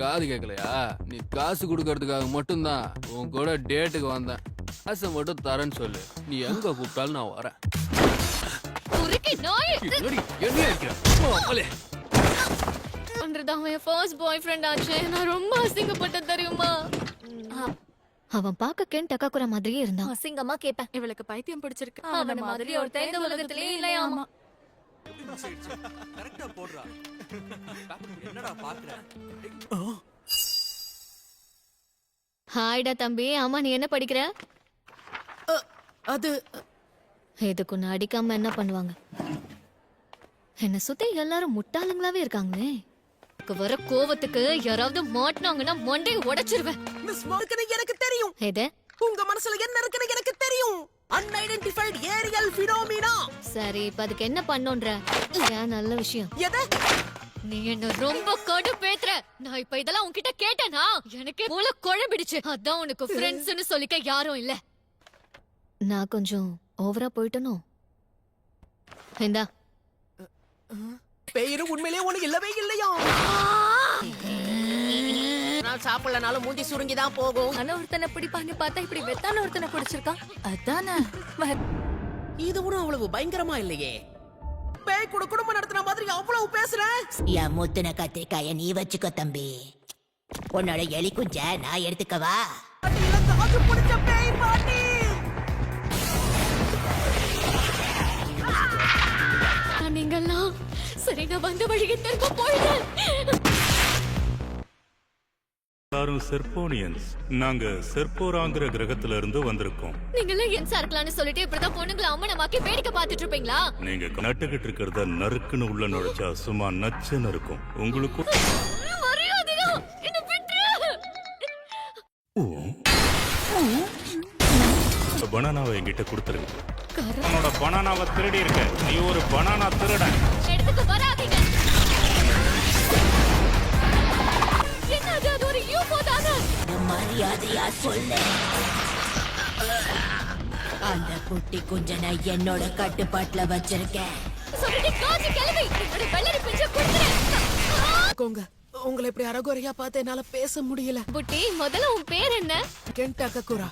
காது கேட்கலையா? நீ காசு கொடுக்கறதுக்காக மட்டும்தான் உன் கூட டேட்டுக்கு வந்தேன். காசை மட்டும் தரேன்னு சொல்லு. நீ எங்க கூப்பிட்டாலும் நான் வரேன். அவன் ஃபர்ஸ்ட் பாய் ஃப்ரெண்ட் ஆச்சு. நான் ரொம்ப அசிங்கப்பட்டேன் தெரியுமா? அவன் பார்க்க கென் டக்காக்குரா மாதிரியே இருந்தான். அசிங்கமா கேப்பேன். இவளுக்கு பைத்தியம் பிடிச்சிருக்கு. அவன மாதிரி ஒருத்தன் இந்த உலகத்திலே இல்லையாமா. கரெக்ட்டா போடுறா. என்னடா பாக்குற? ஹாய்டா தம்பி. ஆமா, நீ என்ன படிக்கிற? அது இதுக்கு நான் அடிக்காம என்ன பண்ணுவாங்க? என்ன சுத்தி எல்லாரும் முட்டாளுங்களாவே இருக்காங்களே. வர கோவத்துக்கு யாராவது மாட்டினாங்கன்னா மண்டையை உடைச்சிருவேன். மிஸ் மார்க்கனே எனக்கு தெரியும். எது? உங்க மனசுல என்ன இருக்குன்னு எனக்கு தெரியும். Unidentified aerial phenomena. சரி, இப்ப அதுக்கு என்ன பண்ணோன்ற? ஏன் நல்ல விஷயம். எது? நீ என்ன ரொம்ப கடுப்பேத்துற. நான் இப்ப இதெல்லாம் உன்கிட்ட கேட்டேனா எனக்கு மூளை குழம்பிடுச்சு. அதான் உனக்கு ஃப்ரெண்ட்ஸ்னு சொல்லிக்க யாரும் இல்ல. நான் கொஞ்சம் ஓவரா போயிட்டனோ? இந்தா. பேரு உண்மையிலேயே உனக்கு இல்லவே இல்லையா? நான் சாப்பிடலனாலும் மூஞ்சி சுருங்கிதான் போகும். ஆனா ஒருத்தனை பிடிப்பான்னு பார்த்தா இப்படி வெத்தான ஒருத்தனை பிடிச்சிருக்கான். அதானே இது ஒன்றும் அவ்வளவு பயங்கரமா இல்லையே. பேய் கூட குடும்பம் நடத்தின மாதிரி அவ்வளவு பேசுறேன். என் முத்தின கத்திரிக்காய நீ வச்சுக்கோ தம்பி. உன்னோட எலி குஞ்ச நான் எடுத்துக்கவா? பிடிச்ச பேய் பாட்டி. நீங்கெல்லாம் சரி, நான் வந்த வழியை திரும்ப போயிடுறேன். எல்லாரும் செர்போனியன்ஸ். நாங்க செர்போராங்கிற கிரகத்துல இருந்து வந்திருக்கோம். நீங்கெல்லாம் என்சா இருக்கலாம்னு சொல்லிட்டு இப்படிதான் பொண்ணுங்களை அம்மனமாக்கி வேடிக்கை பார்த்துட்டு இருப்பீங்களா? நீங்க நட்டுக்கிட்டு இருக்கிறத நறுக்குன்னு உள்ள நுழைச்சா சும்மா நச்சுன்னு இருக்கும். உங்களுக்கும் மரியாதையா என்ன விட்டுரு. பனானாவை என்கிட்ட கொடுத்துருங்க. உன்னோட பனானாவை திருடி இருக்க. நீ ஒரு பனானா திருடன். எடுத்துக்கு வராதீங்க. என்னது? அது ஒரு யூஃபோ தானே? மரியாதையா சொல்லு. அந்த குட்டி குஞ்ச நான் என்னோட கட்டுப்பாட்டுல வச்சிருக்கேன். சொல்லிட்டு காஞ்சி கிளவி என்னோட வெள்ளரி பிஞ்ச கொடுத்துறேன். உங்களை இப்படி அரகுறையா பார்த்து என்னால பேச முடியல. புட்டி, முதல்ல உன் பேர் என்ன? கென் டக்காக்குரா.